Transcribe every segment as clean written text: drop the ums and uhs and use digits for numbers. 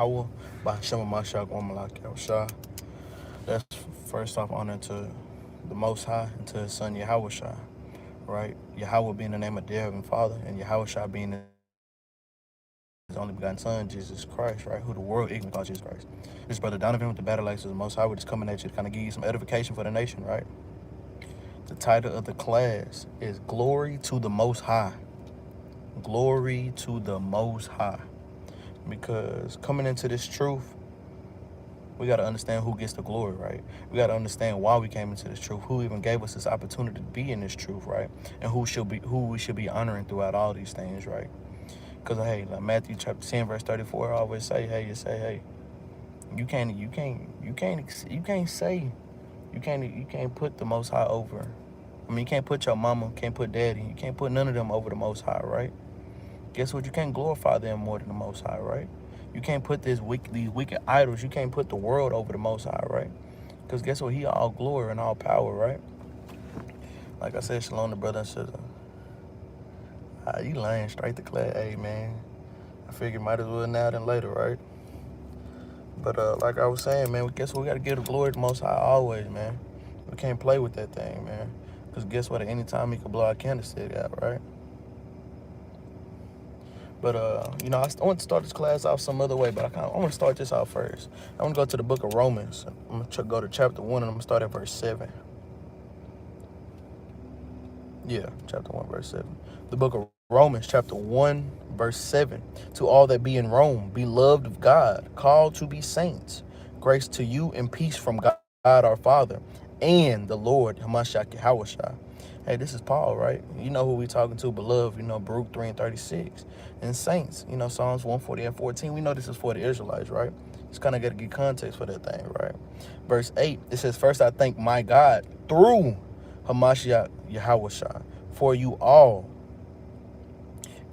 Yahweh, Bahasham Mashak Wamalak Yahushua. That's first off honor to the Most High and to His Son Yahushua, right? Yahweh being the name of their Heavenly Father, and Yahushua being His only begotten Son, Jesus Christ, right? Who the world ignorantly calls Jesus Christ. This is Brother Donovan with the Battle Axes of the Most High. We're just coming at you to kind of give you some edification for the nation, right? The title of the class is Glory to the Most High. Glory to the Most High. Because coming into this truth, we got to understand who gets the glory, right? We got to understand why we came into this truth, who even gave us this opportunity to be in this truth, right? And who we should be honoring throughout all these things, right? Because hey, like Matthew chapter 10, verse 34, I always say, hey, you can't put the Most High over. I mean, you can't put your mama, can't put daddy, you can't put none of them over the Most High, right? Guess what? You can't glorify them more than the Most High, right? You can't put these wicked idols, you can't put the world over the Most High, right? Because guess what? He all glory and all power, right? Like I said, shalom to brother and sister. You lying straight to class A, man. I figure might as well now than later, right? But like I was saying, man, guess what? We got to give the glory to the Most High always, man. We can't play with that thing, man. Because guess what? At any time, he could blow our candlestick out, right? But, I want to start this class off some other way, but I want to start this out first. I want to go to the book of Romans. I'm going to go to chapter 1, and I'm going to start at verse 7. Yeah, chapter 1, verse 7. The book of Romans, chapter 1, verse 7. To all that be in Rome, beloved of God, called to be saints, grace to you and peace from God our Father and the Lord, Hamashiach Yahushua. Hey, this is Paul, right? You know who we talking to, beloved, Baruch 3 and 36. And saints, Psalms 140 and 14. We know this is for the Israelites, right? Just kind of got to get context for that thing, right? Verse 8, it says, first I thank my God through Hamashiach Yahushua for you all.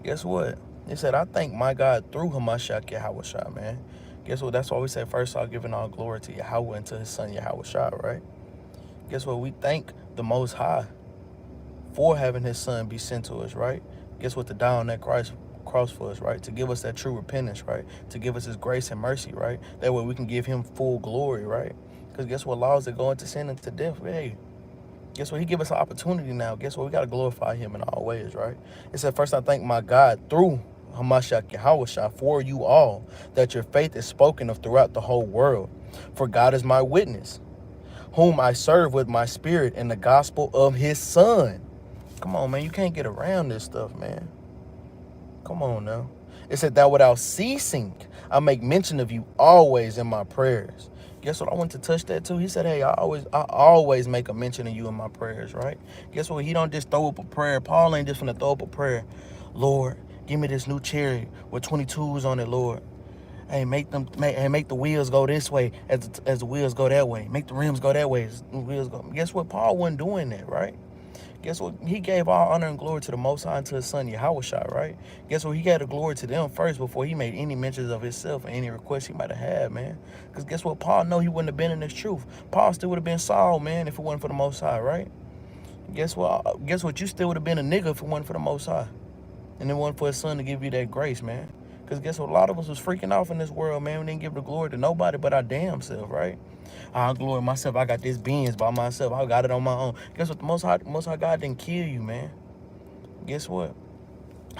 Guess what? It said, I thank my God through Hamashiach Yahushua, man. Guess what? That's why we say first off, giving all glory to Yahweh and to his son Yahushua, right? Guess what? We thank the Most High for having his son be sent to us, right? Guess what? To die on that cross for us, right? To give us that true repentance, right? To give us his grace and mercy, right? That way we can give him full glory, right? Because guess what? Laws that go into sin and to death, hey, guess what? He give us an opportunity now. Guess what? We got to glorify him in all ways, right? It said, first I thank my God through Hamashiach Yahushua for you all, that your faith is spoken of throughout the whole world. For God is my witness, whom I serve with my spirit in the gospel of his son. Come on, man. You can't get around this stuff, man. Come on now. It said that without ceasing, I make mention of you always in my prayers. Guess what? I want to touch that too. He said, hey, I always make a mention of you in my prayers, right? Guess what? He don't just throw up a prayer. Paul ain't just finna throw up a prayer. Lord, give me this new chariot with 22s on it, Lord. Hey, make the wheels go this way as the wheels go that way. Make the rims go that way as the wheels go. Guess what? Paul wasn't doing that, right? Guess what? He gave all honor and glory to the Most High and to his son Yahushua, right? Guess what? He gave the glory to them first before he made any mentions of himself or any requests he might have had, man. Because guess what? Paul know he wouldn't have been in this truth. Paul still would have been Saul, man, if it wasn't for the Most High, right? Guess what? You still would have been a nigga if it wasn't for the Most High. And it wasn't for his son to give you that grace, man. Because guess what? A lot of us was freaking off in this world, man. We didn't give the glory to nobody but our damn self, right? I glory myself. I got this beings by myself. I got it on my own. Guess what? The Most High God didn't kill you, man. Guess what?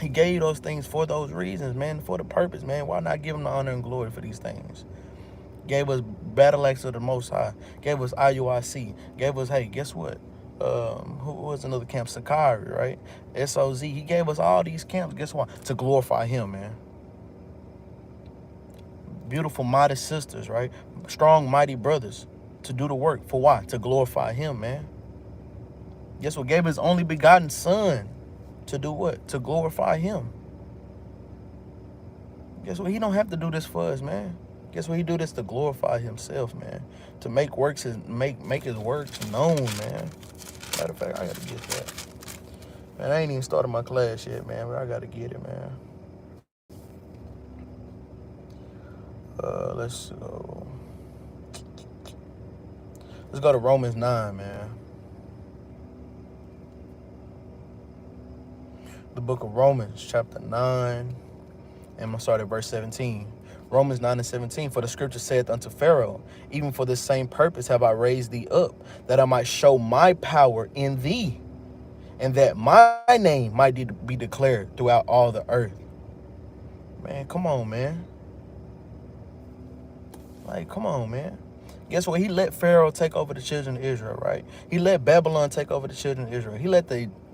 He gave you those things for those reasons, man. For the purpose, man. Why not give him the honor and glory for these things? Gave us Battle Axes of the Most High. Gave us IUIC. Gave us, hey, guess what? Who was another camp? Sakari, right? SOZ. He gave us all these camps. Guess what? To glorify him, man. Beautiful, modest sisters, right? Strong, mighty brothers to do the work. For why? To glorify him, man. Guess what? Gave his only begotten son to do what? To glorify him. Guess what? He don't have to do this for us, man. Guess what? He do this to glorify himself, man. To make make his works known, man. Matter of fact, I gotta get that. Man, I ain't even started my class yet, man, but I gotta get it, man. Let's go. Let's go to Romans 9, man. The book of Romans, chapter 9. And I'm going to start at verse 17. Romans 9:17, for the scripture saith unto Pharaoh, even for this same purpose have I raised thee up, that I might show my power in thee, and that my name might be declared throughout all the earth. Man, come on, man. Like, come on, man. Guess what? He let Pharaoh take over the children of Israel, right? He let Babylon take over the children of Israel.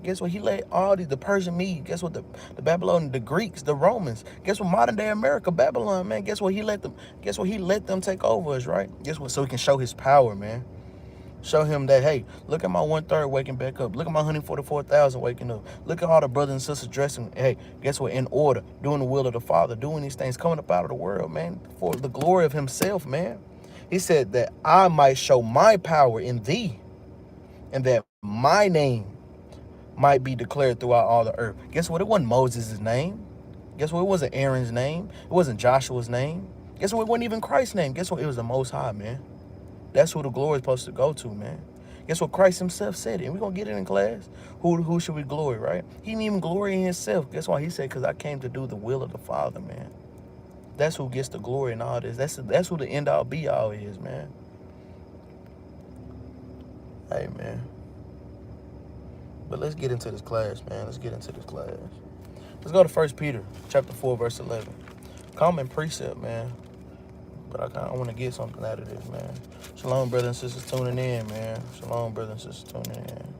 Guess what? He let all the Persian Medes, guess what? The Babylonians, the Greeks, the Romans. Guess what? Modern day America, Babylon, man. Guess what? He let them take over us, right? Guess what? So he can show his power, man. Show him that, hey, look at my 1/3 waking back up. Look at my 144,000 waking up. Look at all the brothers and sisters dressing. Hey, guess what? In order, doing the will of the Father, doing these things, coming up out of the world, man, for the glory of himself, man. He said that I might show my power in thee, and that my name might be declared throughout all the earth. Guess what? It wasn't Moses' name. Guess what? It wasn't Aaron's name. It wasn't Joshua's name. Guess what? It wasn't even Christ's name. Guess what? It was the Most High, man. That's who the glory is supposed to go to, man. Guess what? Christ himself said it. And we're going to get it in class. Who should we glory, right? He didn't even glory in himself. Guess why? He said, because I came to do the will of the Father, man. That's who gets the glory in all this. That's who the end all be all is, man. Hey, man. But let's get into this class, man. Let's get into this class. Let's go to 1 Peter chapter 4, verse 11. Common precept, man. But I want to get something out of this, man. Shalom, brothers and sisters tuning in, man. Shalom, brothers and sisters tuning in.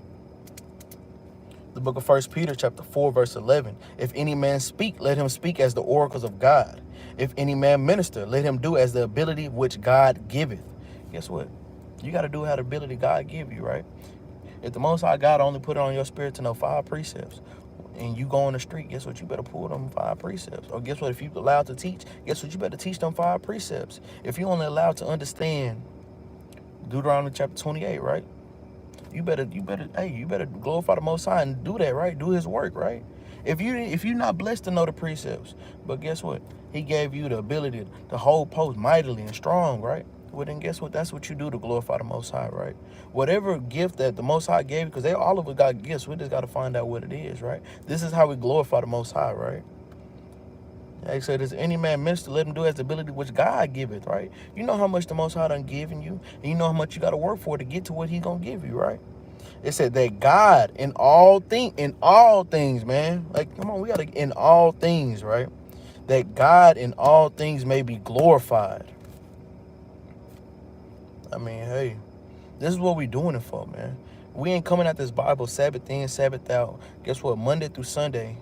The book of 1 Peter chapter 4, verse 11. If any man speak, let him speak as the oracles of God. If any man minister, let him do as the ability which God giveth. Guess what? You got to do how the ability God give you, right? If the Most High God only put it on your spirit to know 5 precepts, and you go on the street, guess what? You better pull them 5 precepts. Or guess what? If you're allowed to teach, guess what? You better teach them 5 precepts. If you're only allowed to understand Deuteronomy chapter 28, right? You better glorify the Most High and do that, right? Do his work, right? If you're not blessed to know the precepts, but guess what? He gave you the ability to hold post mightily and strong, right? Well, then guess what? That's what you do to glorify the Most High, right? Whatever gift that the Most High gave you, because all of us got gifts. We just got to find out what it is, right? This is how we glorify the Most High, right? Like I said, does any man minister, let him do as the ability which God giveth, right? You know how much the Most High done given you, and you know how much you got to work for to get to what he going to give you, right? It said that God in all things, man. Like, come on, we got to, in all things, right? That God in all things may be glorified. I mean, hey, this is what we doing it for, man. We ain't coming at this Bible Sabbath in, Sabbath out. Guess what? Monday through Sunday,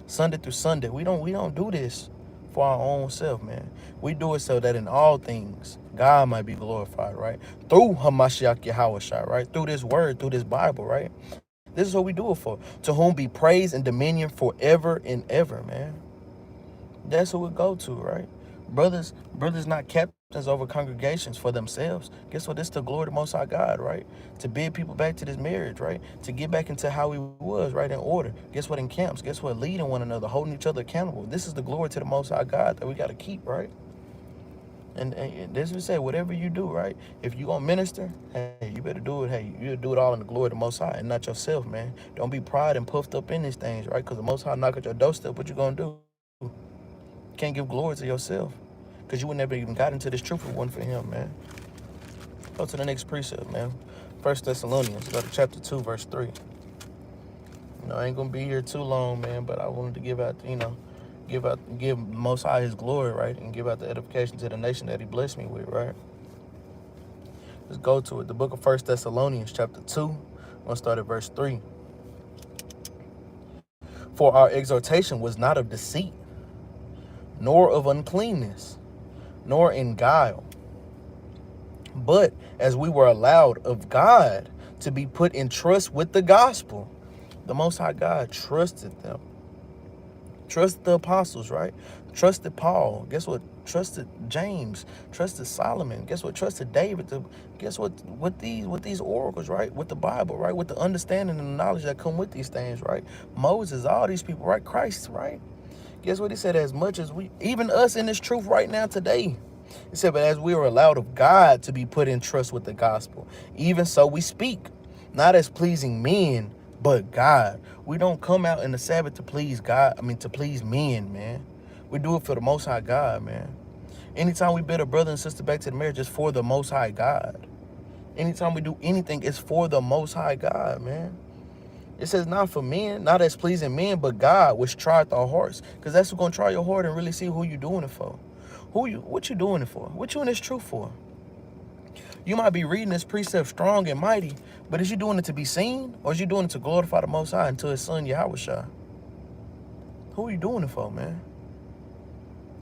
Sunday through Sunday. We don't do this for our own self, man. We do it so that in all things, God might be glorified, right? Through Hamashiach Yahawashai, right? Through this word, through this Bible, right? This is what we do it for. To whom be praise and dominion forever and ever, man. That's who we go to, right? Brothers not captains over congregations for themselves. Guess what? This is the glory of the Most High God, right? To bid people back to this marriage, right? To get back into how we was, right? In order. Guess what? In camps. Guess what? Leading one another, holding each other accountable. This is the glory to the Most High God that we got to keep, right? And this we say, whatever you do, right? If you gonna minister, hey, you better do it. Hey, you do it all in the glory of the Most High and not yourself, man. Don't be pride and puffed up in these things, right? Because the Most High knock at your doorstep. What you gonna do? Can't give glory to yourself, because you would never even got into this truth if it wasn't for him, man. Go to the next precept, man. 1 Thessalonians, go to chapter 2, verse 3. I ain't gonna be here too long, man, but I wanted to give out, give Most High his glory, right? And give out the edification to the nation that he blessed me with, right? Let's go to it. The book of 1 Thessalonians, chapter 2. I'm gonna start at verse 3. For our exhortation was not of deceit, nor of uncleanness, nor in guile, but as we were allowed of God to be put in trust with the gospel. The Most High God trusted them. Trusted the apostles, right? Trusted Paul. Guess what? Trusted James. Trusted Solomon. Guess what? Trusted David. Guess what? With these oracles, right? With the Bible, right? With the understanding and the knowledge that come with these things, right? Moses, all these people, right? Christ, right? Guess what? He said, as much as we, even us in this truth right now today, he said, but as we were allowed of God to be put in trust with the gospel, even so we speak, not as pleasing men, but God. We don't come out in the Sabbath to please God. To please men, man. We do it for the Most High God, man. Anytime we bid a brother and sister back to the marriage, it's for the Most High God. Anytime we do anything, it's for the Most High God, man. It says not for men, not as pleasing men, but God, which tried our hearts. Because that's what's going to try your heart and really see who you doing it for. What you doing it for? What you in this truth for? You might be reading this precept strong and mighty, but is you doing it to be seen? Or is you doing it to glorify the Most High and to his son, Yahushua? Who are you doing it for, man?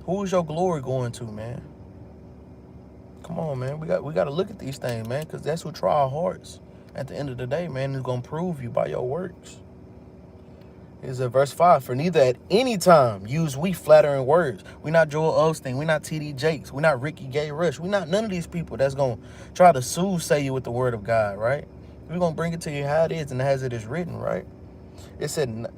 Who is your glory going to, man? Come on, man. We got to look at these things, man, because that's what try our hearts. At the end of the day, man, it's going to prove you by your works. It's at verse 5. For neither at any time use we flattering words. We're not Joel Osteen. We're not T.D. Jakes. We're not Ricky Gay Rush. We're not none of these people that's going to try to soothsay you with the word of God, right? We're going to bring it to you how it is and as it is written, right? It said,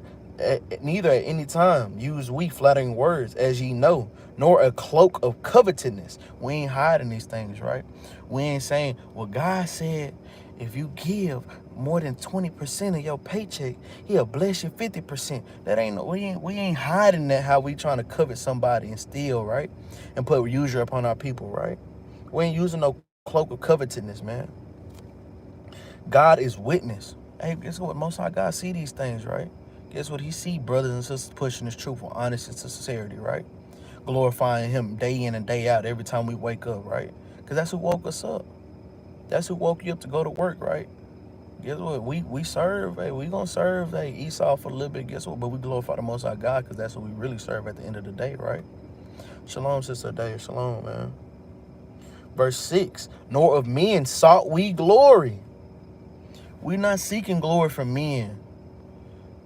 neither at any time use we flattering words, as ye know, nor a cloak of covetousness. We ain't hiding these things, right? We ain't saying, well, God said, if you give more than 20% of your paycheck, he'll bless you 50%. That ain't no, we ain't hiding that how we trying to covet somebody and steal, right? And put usury upon our people, right? We ain't using no cloak of covetousness, man. God is witness. Hey, guess what? Most High God see these things, right? Guess what? He see brothers and sisters pushing his truth with honesty and sincerity, right? Glorifying him day in and day out every time we wake up, right? Because that's who woke us up. That's who woke you up to go to work, right? Guess what? We serve, hey, we gonna serve, hey, Esau for a little bit, guess what? But we glorify the Most High God because that's what we really serve at the end of the day, right? Shalom, sister Day. Shalom, man. Verse 6, nor of men sought we glory. We're not seeking glory from men.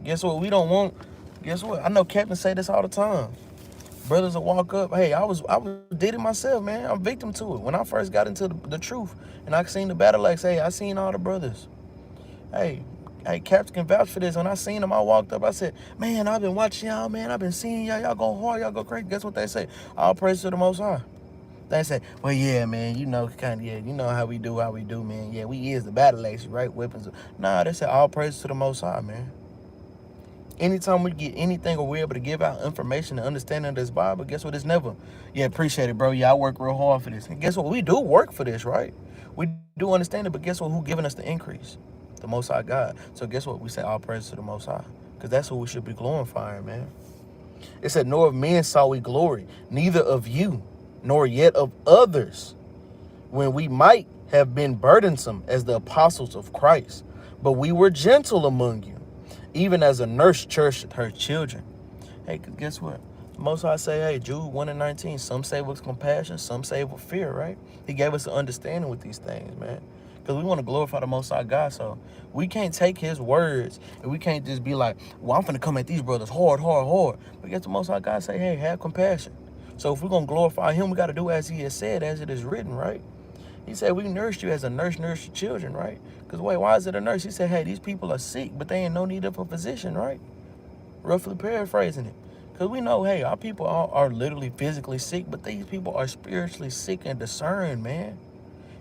Guess what? We don't want, guess what? I know Captain say this all the time. Brothers will walk up. Hey, I did it myself, man. I'm victim to it. When I first got into the truth and I seen the Battle Axe, hey, I seen all the brothers. Hey, Capt can vouch for this. When I seen them, I walked up. I said, man, I've been watching y'all, man. I've been seeing y'all. Y'all go hard. Y'all go crazy. Guess what they say? All praise to the Most High. They say, well, yeah, man, you know, you know how we do, man. Yeah, we is the Battle Axes, right? Weapons. Nah, they say all praise to the Most High, man. Anytime we get anything or we're able to give out information and understanding of this Bible, guess what? It's never, yeah, appreciate it, bro. Yeah, I work real hard for this. And guess what? We do work for this, right? We do understand it, but guess what? Who giving us the increase? The Most High God. So guess what? We say all praise to the Most High, because that's who we should be glorifying, man. It said, nor of men saw we glory, neither of you, nor yet of others, when we might have been burdensome as the apostles of Christ. But we were gentle among you, even as a nurse cherisheth her children. Hey, guess what? Most High say, hey, Jude 1:19, some say with compassion, some say with fear, right? He gave us an understanding with these things, man. Because we want to glorify the Most High God, so we can't take his words and we can't just be like, well, I'm finna come at these brothers hard. But guess the Most High God say, hey, have compassion. So if we're going to glorify him, we got to do as he has said, as it is written, right? He said, we nursed you as a nurse nourished your children, right? Because, wait, why is it a nurse? He said, hey, these people are sick, but they ain't no need of a physician, right? Roughly paraphrasing it. Because we know, hey, our people are literally physically sick, but these people are spiritually sick and discerned, man.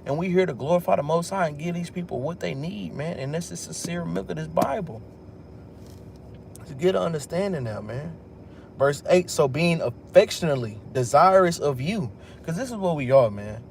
And we here to glorify the Most High and give these people what they need, man. And that's the sincere milk of this Bible. To get an understanding now, man. Verse 8, so being affectionately desirous of you. Because this is what we are, man.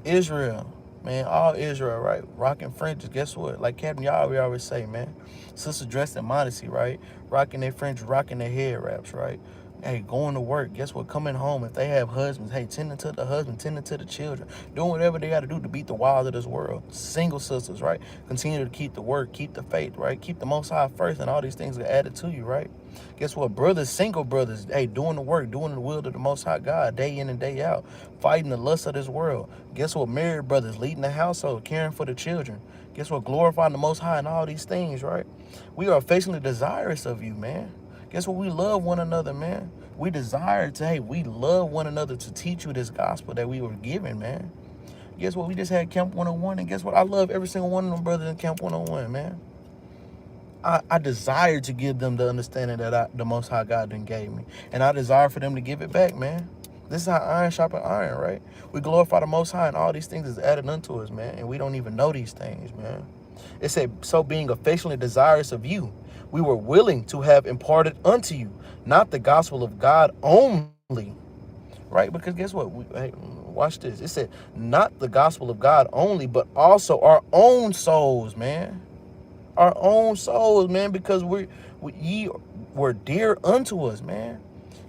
Israel, man, all Israel, right? Rocking fringes, guess what? Like Captain Yah, we always say, man. Sisters dressed in modesty, right? Rocking their fringes, rocking their head wraps, right? Hey, going to work, guess what? Coming home, if they have husbands, hey, tending to the husband, tending to the children, doing whatever they got to do to beat the wiles of this world. Single sisters, right? Continue to keep the work, keep the faith, right? Keep the Most High first, and all these things are added to you, right? Guess what? Brothers, single brothers, hey, doing the work, doing the will of the Most High God, day in and day out, fighting the lust of this world. Guess what? Married brothers, leading the household, caring for the children. Guess what? Glorifying the Most High and all these things, right? We are affectionately desirous of you, man. Guess what? We love one another, man. We desire to, hey, we love one another to teach you this gospel that we were given, man. Guess what? We just had Camp 101, and guess what? I love every single one of them brothers in Camp 101, man. I desire to give them the understanding that the Most High God done gave me. And I desire for them to give it back, man. This is how iron sharpens iron, right? We glorify the Most High, and all these things is added unto us, man. And we don't even know these things, man. It said, so being affectionately desirous of you, we were willing to have imparted unto you, not the gospel of God only, right? Because guess what? Hey, watch this. It said, not the gospel of God only, but also our own souls, man. Our own souls, man, because ye were dear unto us, man.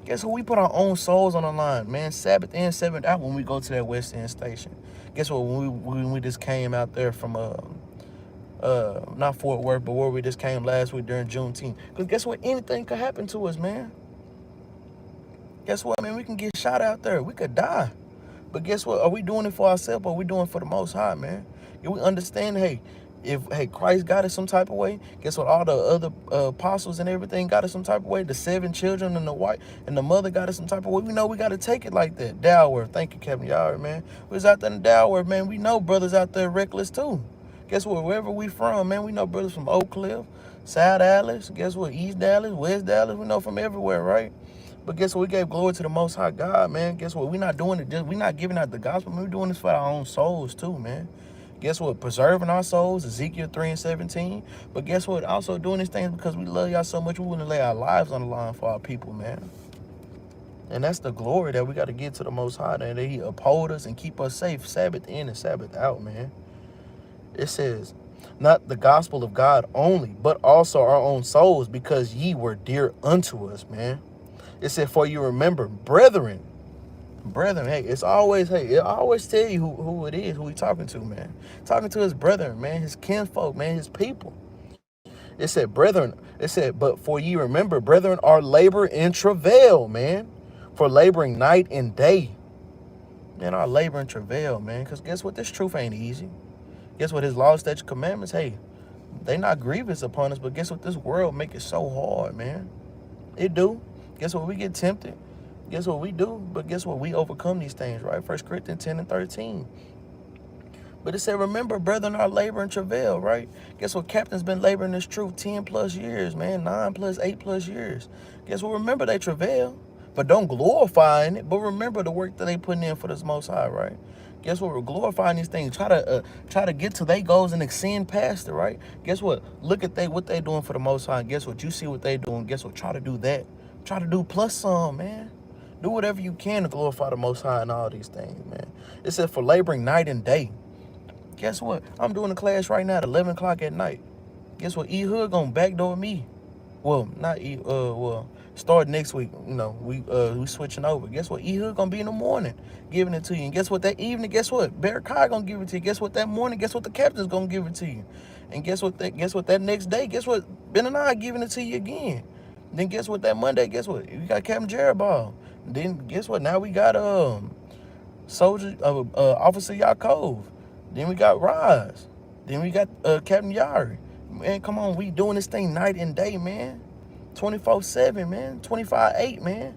Guess what? We put our own souls on the line, man. Sabbath in, Sabbath out when we go to that West End station. Guess what? When we just came out there from not Fort Worth, but where we just came last week during Juneteenth. Because guess what? Anything could happen to us, man. Guess what, man? We can get shot out there. We could die. But guess what? Are we doing it for ourselves or are we doing it for the Most High, man? Yeah, we understand, hey, if Christ got us some type of way, guess what? All the other apostles and everything got us some type of way. The 7 children and the wife and the mother got us some type of way. We know we got to take it like that. Dalworth, thank you, Capt. Y'all, man. We was out there in Dalworth, man. We know brothers out there reckless too. Guess what? Wherever we from, man, we know brothers from Oak Cliff, South Dallas. Guess what? East Dallas, West Dallas. We know from everywhere, right? But guess what? We gave glory to the Most High God, man. Guess what? We're not doing it just, we're not giving out the gospel. We're doing this for our own souls too, man. Guess what? Preserving our souls, Ezekiel 3:17. But guess what? Also doing these things because we love y'all so much, we want to lay our lives on the line for our people, man. And that's the glory that we got to give to the Most High, that he uphold us and keep us safe, Sabbath in and Sabbath out, man. It says, not the gospel of God only, but also our own souls, because ye were dear unto us, man. It said, for you remember, brethren, hey, it always tell you who it is, who he talking to, man. Talking to his brethren, man, his kinfolk, man, his people. It said, brethren, it said, but for ye remember, brethren, our labor and travail, man, for laboring night and day. Man, our labor and travail, man, because guess what? This truth ain't easy. Guess what? His law, statute, commandments, hey, they not grievous upon us, but guess what? This world make it so hard, man. It do. Guess what? We get tempted. Guess what we do? But guess what? We overcome these things, right? 1 Corinthians 10:13. But it said, remember, brethren, our labor and travail, right? Guess what? Captain's been laboring this truth 10+ years, man. 9+, 8+ years. Guess what? Remember they travail, but don't glorify in it. But remember the work that they putting in for this Most High, right? Guess what? We're glorifying these things. Try to get to their goals and extend past it, right? Guess what? Look at what they doing for the Most High. Guess what? You see what they doing. Guess what? Try to do that. Try to do plus some, man. Do whatever you can to glorify the Most High and all these things, man. It said for laboring night and day. Guess what? I'm doing a class right now at 11 o'clock at night. Guess what? E-Hood gonna backdoor me. Well, not start next week. You know, we switching over. Guess what? E-Hood gonna be in the morning giving it to you. And guess what? That evening, guess what? Barakai gonna give it to you. Guess what? That morning, guess what? The captain's gonna give it to you. And guess what? That next day, guess what? Benaniyah giving it to you again. Then guess what? That Monday, guess what? You got Capt Jerubbaal. Then guess what? Now we got Soldier Officer Yaakov. Then we got Rise. Then we got Captain Yari. Man, come on, we doing this thing night and day, man. 24/7, man. 25/8, man.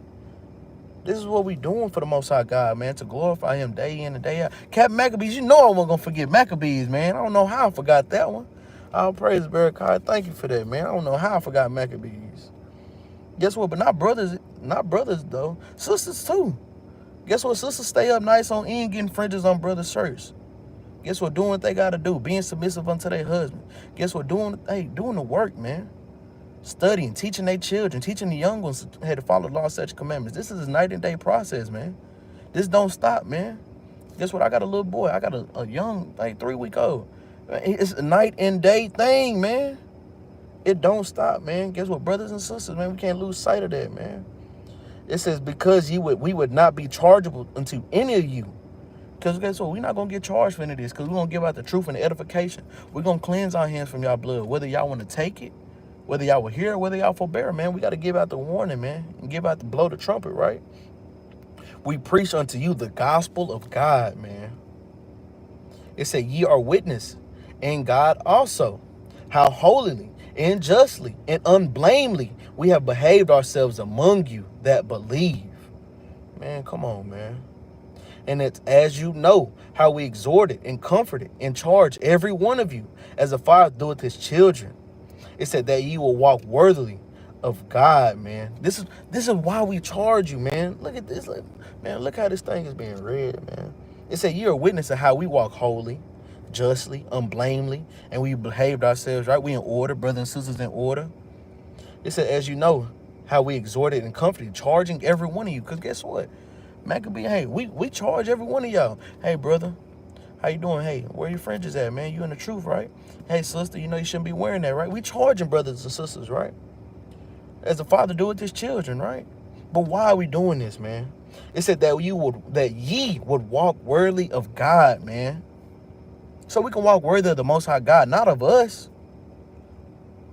This is what we doing for the Most High God, man, to glorify him day in and day out. Capt Maccabees, you know I wasn't gonna forget Maccabees, man. I don't know how I forgot that one. All praise Barakai. Thank you for that, man. I don't know how I forgot Maccabees. Guess what? But not brothers though. Sisters too. Guess what? Sisters stay up nice on end getting fringes on brothers' shirts. Guess what? Doing what they gotta do. Being submissive unto their husband. Guess what? Doing the work, man. Studying, teaching their children, teaching the young ones how to follow the law, statutes, commandments. This is a night and day process, man. This don't stop, man. Guess what? I got a little boy. I got a young, 3-week-old. It's a night and day thing, man. It don't stop, man. Guess what, brothers and sisters, man? We can't lose sight of that, man. It says, because we would not be chargeable unto any of you. Because guess what? We're not going to get charged for any of this, because we're going to give out the truth and the edification. We're going to cleanse our hands from y'all blood, whether y'all want to take it, whether y'all will hear it, whether y'all forbear, man. We got to give out the warning, man, and give out blow the trumpet, right? We preach unto you the gospel of God, man. It said, ye are witness, and God also, how holily and justly and unblamely we have behaved ourselves among you that believe. Man, come on, man. And it's as you know how we exhorted and comforted and charged every one of you as a father doeth his children. It said that ye will walk worthily of God, man. This is why we charge you, man. Look at this, man. Look how this thing is being read, man. It said you're a witness of how we walk holy, justly, unblamely, and we behaved ourselves right. We in order, brothers and sisters, in order. It said, as you know how we exhorted and comforted, charging every one of you. Because guess what? Maccabee, hey, we charge every one of y'all. Hey, brother, how you doing? Hey, where your fringes at, man? You in the truth, right? Hey, sister, you know you shouldn't be wearing that, right? We charging brothers and sisters, right? As the father do with his children, right? But why are we doing this, man? It said that ye would walk worthy of God, man. So we can walk worthy of the Most High God, not of us.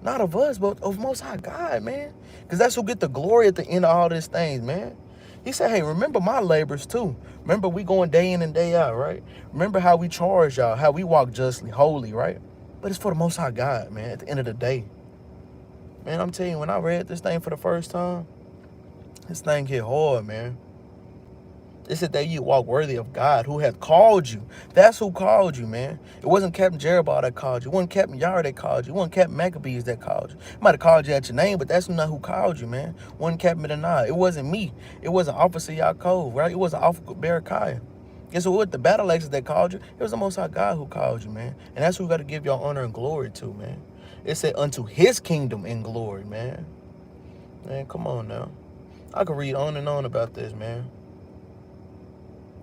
Not of us, but of Most High God, man. Because that's who get the glory at the end of all these things, man. He said, hey, remember my labors too. Remember we going day in and day out, right? Remember how we charge y'all, how we walk justly, holy, right? But it's for the Most High God, man, at the end of the day. Man, I'm telling you, when I read this thing for the first time, this thing hit hard, man. It said that you walk worthy of God who hath called you. That's who called you, man. It wasn't Captain Jerubbaal that called you. It wasn't Captain Yar that called you. It wasn't Captain Maccabees that called you. It might have called you at your name, but that's not who called you, man. It wasn't Captain Benaniyah. It wasn't me. It wasn't Officer Yaakov, right? It wasn't Officer Berechiah. Guess what? The Battle Axes that called you, it was the Most High God who called you, man. And that's who we got to give y'all honor and glory to, man. It said unto his kingdom and glory, man. Man, come on now. I could read on and on about this, man.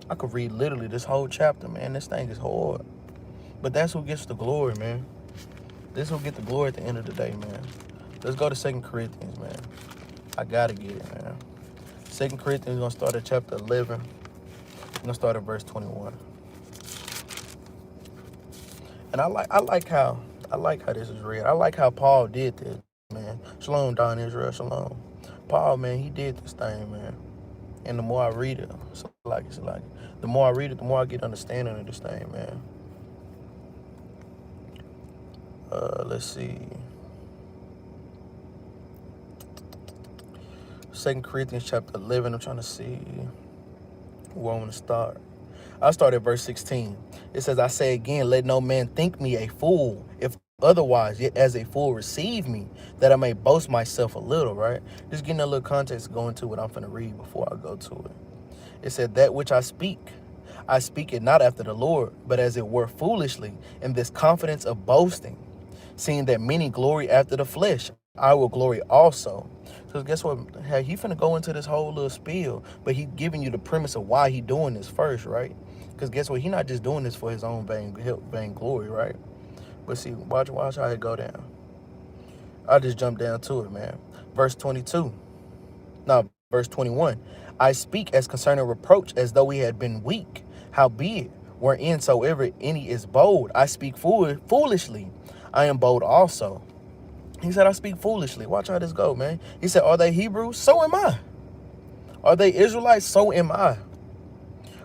I could read literally this whole chapter, man. This thing is hard. But that's who gets the glory, man. This who get the glory at the end of the day, man. Let's go to 2 Corinthians, man. I gotta get it, man. 2 Corinthians, gonna start at chapter 11. I'm gonna start at verse 21. And I like how this is read. I like how Paul did this, man. Shalom, Don Israel, shalom. Paul, man, he did this thing, man. And the more I read it, the more I read it, the more I get understanding of this thing, man. Let's see. 2 Corinthians chapter 11, I'm trying to see where I want to start. I'll start at verse 16. It says, I say again, let no man think me a fool, if otherwise, yet as a fool receive me, that I may boast myself a little, right? Just getting a little context to go into what I'm finna read before I go to it. It said, that which I speak it not after the Lord, but as it were foolishly, in this confidence of boasting, seeing that many glory after the flesh, I will glory also. So guess what? Hey, he finna go into this whole little spiel, but he giving you the premise of why he doing this first, right? Because guess what? He not just doing this for his own vain glory, right? But see, watch how it go down. I'll just jump down to it, man. Verse 22. No, verse 21. I speak as concerning reproach as though we had been weak. Howbeit, whereinsoever any is bold, I speak foolishly. I am bold also. He said, I speak foolishly. Watch how this go, man. He said, are they Hebrews? So am I. Are they Israelites? So am I.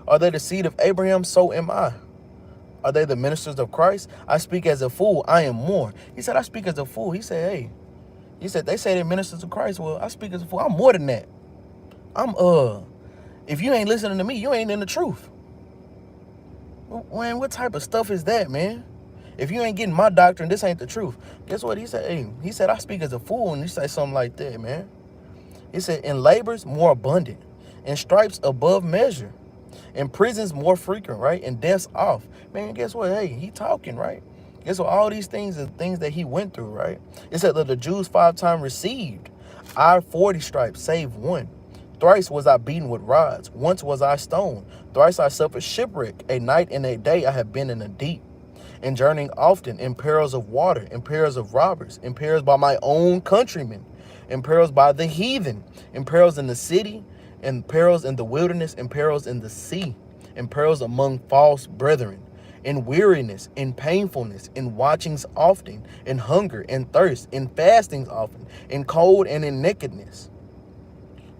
Are they the seed of Abraham? So am I. Are they the ministers of Christ? I speak as a fool. I am more. He said, I speak as a fool. He said, hey. He said, they say they're ministers of Christ. Well, I speak as a fool. I'm more than that. If you ain't listening to me, you ain't in the truth. Man, what type of stuff is that, man? If you ain't getting my doctrine, this ain't the truth. Guess what he said? Hey, he said, I speak as a fool, and he said something like that, man. He said, in labors more abundant, in stripes above measure, in prisons more frequent, right? And deaths off. Man, guess what? Hey, he talking, right? Guess what? All these things are things that he went through, right? It said that the Jews 5 times received our 40 stripes, save one. Thrice was I beaten with rods. Once was I stoned. Thrice I suffered shipwreck. A night and a day I have been in the deep. And journeying often in perils of water, in perils of robbers, in perils by my own countrymen, in perils by the heathen, in perils in the city, in perils in the wilderness, in perils in the sea, in perils among false brethren, in weariness, in painfulness, in watchings often, in hunger and thirst, in fastings often, in cold and in nakedness.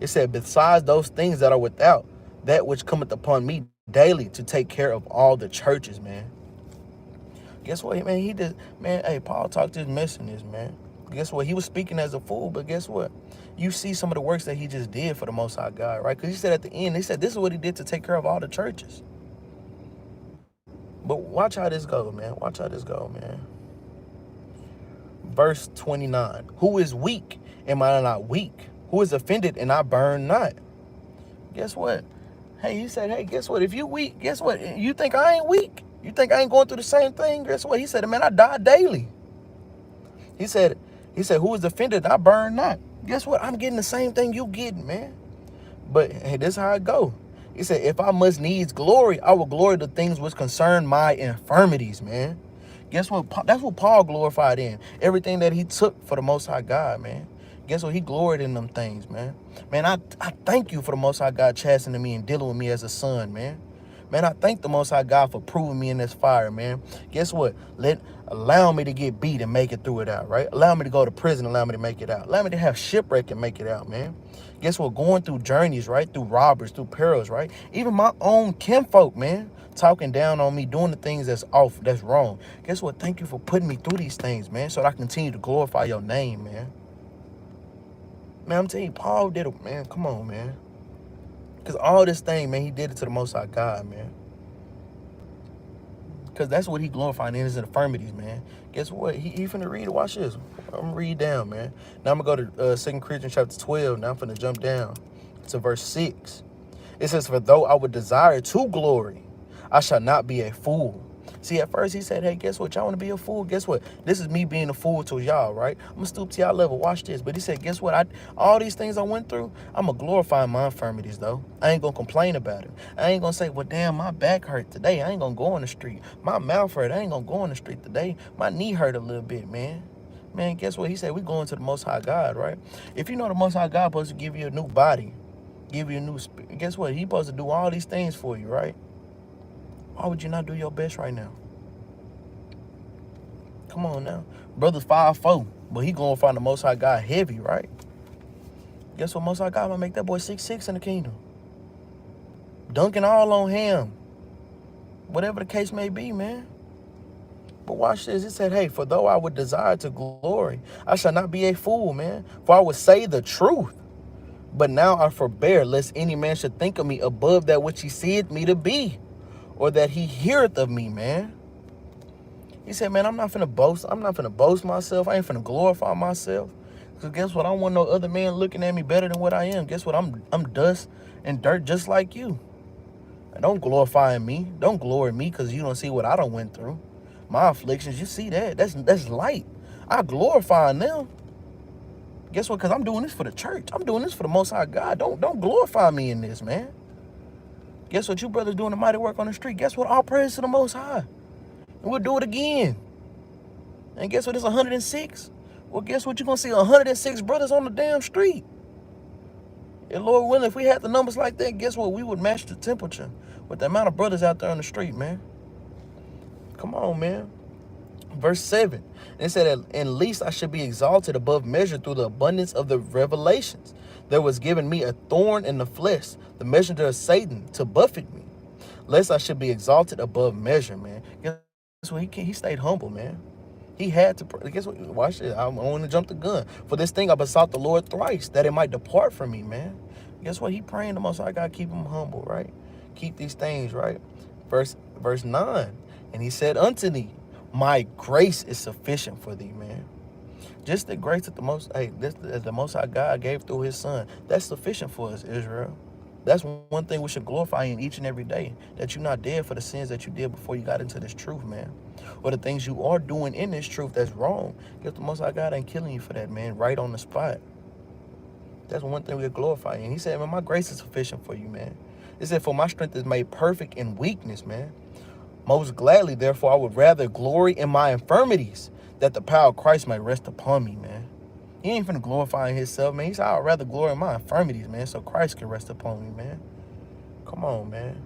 It said, besides those things that are without, that which cometh upon me daily to take care of all the churches, man. Guess what, man? He did, man. Hey, Paul talked his mess in this, man. Guess what? He was speaking as a fool, but guess what? You see some of the works that he just did for the Most High God, right? Because he said at the end, he said this is what he did to take care of all the churches. But watch how this goes, man. Watch how this goes, man. Verse 29. Who is weak? Am I not weak? Who is offended and I burn not? Guess what? Hey, he said, hey, guess what? If you weak, guess what? You think I ain't weak? You think I ain't going through the same thing? Guess what? He said, man, I die daily. He said, who is offended? I burn not. Guess what? I'm getting the same thing you getting, man. But hey, this is how it go. He said, if I must needs glory, I will glory the things which concern my infirmities, man. Guess what? That's what Paul glorified in. Everything that he took for the Most High God, man. Guess what? He gloried in them things, man. Man, I thank you for the Most High God chastening me and dealing with me as a son, man. Man, I thank the Most High God for proving me in this fire, man. Guess what? Allow me to get beat and make it through it out, right? Allow me to go to prison, allow me to make it out. Allow me to have shipwreck and make it out, man. Guess what? Going through journeys, right? Through robbers, through perils, right? Even my own kinfolk, man, talking down on me, doing the things that's off, that's wrong. Guess what? Thank you for putting me through these things, man, so that I continue to glorify your name, man. Man, I'm telling you, Paul did it, man. Come on, man. Because all this thing, man, he did it to the Most High God, man. Because that's what he glorified in his infirmities, man. Guess what? He finna read it. Watch this. I'm going to read down, man. Now I'm going to go to 2 Corinthians chapter 12. Now I'm finna jump down to verse 6. It says, for though I would desire to glory, I shall not be a fool. See, at first he said, hey, guess what? Y'all want to be a fool? Guess what? This is me being a fool to y'all, right? I'm going to stoop to y'all level. Watch this. But he said, guess what? All these things I went through, I'm going to glorify my infirmities, though. I ain't going to complain about it. I ain't going to say, well, damn, my back hurt today. I ain't going to go on the street. My mouth hurt. I ain't going to go on the street today. My knee hurt a little bit, man. Man, guess what? He said, we going to the Most High God, right? If you know the Most High God supposed to give you a new body, give you a new spirit, guess what? He supposed to do all these things for you, right? Why would you not do your best right now? Come on now. Brother's 5'4", but he going to find the Most High God heavy, right? Guess what? Most High God might make that boy 6'6" in the kingdom. Dunking all on him. Whatever the case may be, man. But watch this. It said, hey, for though I would desire to glory, I shall not be a fool, man. For I would say the truth. But now I forbear, lest any man should think of me above that which he seeth me to be, or that he heareth of me, man. He said, man, I'm not finna boast. I'm not finna boast myself. I ain't finna glorify myself. Because guess what? I don't want no other man looking at me better than what I am. Guess what? I'm dust and dirt just like you. And don't glorify me. Don't glory me because you don't see what I done went through. My afflictions, you see that. That's light. I glorify them. Guess what? Because I'm doing this for the church. I'm doing this for the Most High God. Don't glorify me in this, man. Guess what? You brothers doing the mighty work on the street. Guess what? All praise to the Most High. And we'll do it again. And guess what? It's 106. Well, guess what? You're going to see 106 brothers on the damn street. And Lord willing, if we had the numbers like that, guess what? We would match the temperature with the amount of brothers out there on the street, man. Come on, man. Verse 7. It said, at least I should be exalted above measure through the abundance of the revelations. There was given me a thorn in the flesh, the messenger of Satan, to buffet me, lest I should be exalted above measure, man. Guess what? He stayed humble, man. He had to, guess what? Watch it. I want to jump the gun. For this thing I besought the Lord thrice, that it might depart from me, man. Guess what? He praying the Most High God, keep him humble, right? Keep these things, right? Verse 9. And he said unto thee, my grace is sufficient for thee, man. Just the grace that the Most High God gave through his son, that's sufficient for us, Israel. That's one thing we should glorify in each and every day, that you're not dead for the sins that you did before you got into this truth, man. Or the things you are doing in this truth that's wrong. Because the Most High God ain't killing you for that, man, right on the spot. That's one thing we glorify in. He said, man, my grace is sufficient for you, man. He said, for my strength is made perfect in weakness, man. Most gladly, therefore, I would rather glory in my infirmities, that the power of Christ may rest upon me, man. He ain't finna glorify himself, man. He said, I'd rather glory in my infirmities, man, so Christ can rest upon me, man. Come on, man.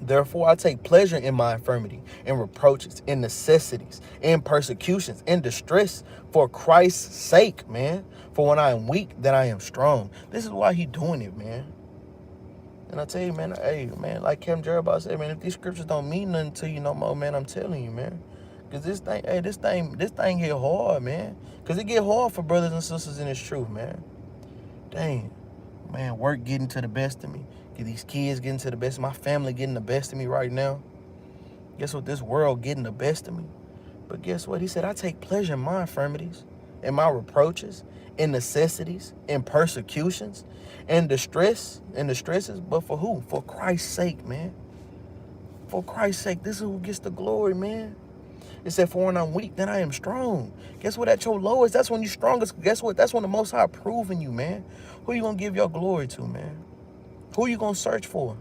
Therefore, I take pleasure in my infirmity, in reproaches, in necessities, in persecutions, in distress, for Christ's sake, man. For when I am weak, then I am strong. This is why he doing it, man. And I tell you, man, hey, man, like Capt Jerubbaal said, man, if these scriptures don't mean nothing to you no more, man, I'm telling you, man. Because this thing hit hard, man. Because it get hard for brothers and sisters in this truth, man. Dang. Man, work getting to the best of me. These kids getting to the best of my family, getting the best of me right now. Guess what? This world getting the best of me. But guess what? He said, I take pleasure in my infirmities, in my reproaches, in necessities, in persecutions, in distresses. But for who? For Christ's sake, man. For Christ's sake. This is who gets the glory, man. It said, for when I'm weak, then I am strong. Guess what? At your lowest, that's when you're strongest. Guess what? That's when the Most High proving you, man. Who you going to give your glory to, man? Who you gonna search for?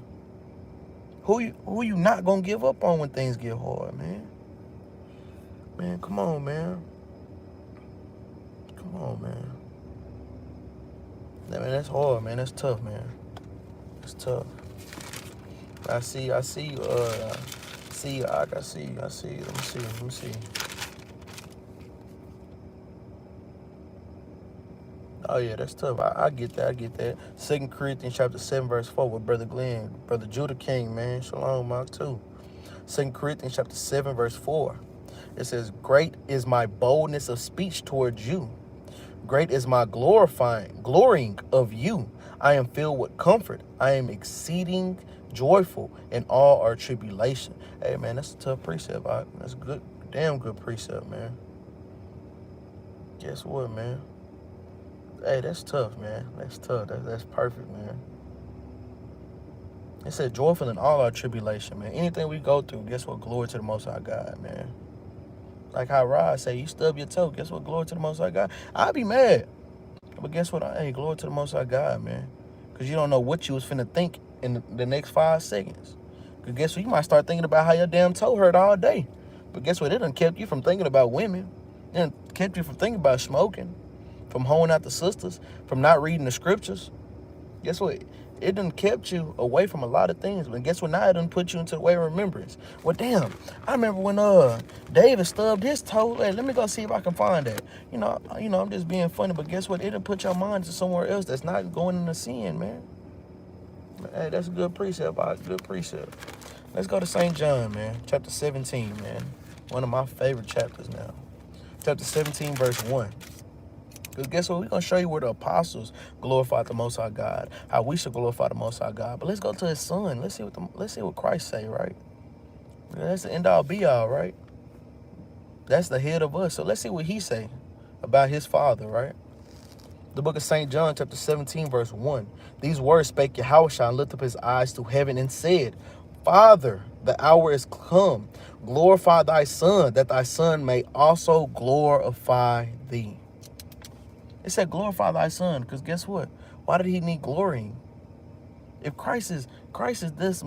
Who you not gonna give up on when things get hard, man? Man, come on, man. Come on, man. Man, that's hard, man. That's tough, man. It's tough. I see. Let me see. Oh yeah, that's tough. I get that. 2 Corinthians chapter 7, verse 4 with Brother Glenn, Brother Judah King, man. Shalom, Mark 2. 2 Corinthians chapter 7, verse 4. It says, great is my boldness of speech towards you. Great is my glorying of you. I am filled with comfort. I am exceeding joyful in all our tribulation. Hey, man, that's a tough precept. That's good, damn good precept, man. Guess what, man? Hey, that's tough, man. That's tough. That's perfect, man. It said joyful in all our tribulation, man. Anything we go through, guess what? Glory to the Most High God, man. Like how Rod say, you stub your toe. Guess what? Glory to the Most High God. I'd be mad. But guess what? Hey, glory to the Most High God, man. Because you don't know what you was finna think in the next 5 seconds. Because guess what? You might start thinking about how your damn toe hurt all day. But guess what? It done kept you from thinking about women. It done kept you from thinking about smoking. From hoeing out the sisters. From not reading the scriptures. Guess what? It done kept you away from a lot of things. But guess what? Now it done put you into the way of remembrance. Well, damn. I remember when David stubbed his toe. Hey, let me go see if I can find that. You know, I'm just being funny. But guess what? It done put your mind to somewhere else that's not going into sin, man. Hey, that's a good precept. Good precept. Let's go to St. John, man. Chapter 17, man. One of my favorite chapters now. Chapter 17, verse 1. Because guess what? We're going to show you where the apostles glorified the Most High God. How we should glorify the Most High God. But let's go to his son. Let's see what Christ say, right? That's the end all be all, right? That's the head of us. So let's see what he say about his father, right? The book of St. John, chapter 17, verse 1. These words spake Yahushua and lifted up his eyes to heaven and said, Father, the hour is come. Glorify thy son, that thy son may also glorify thee. It said glorify thy son, because guess what? Why did he need glorying? If Christ is this,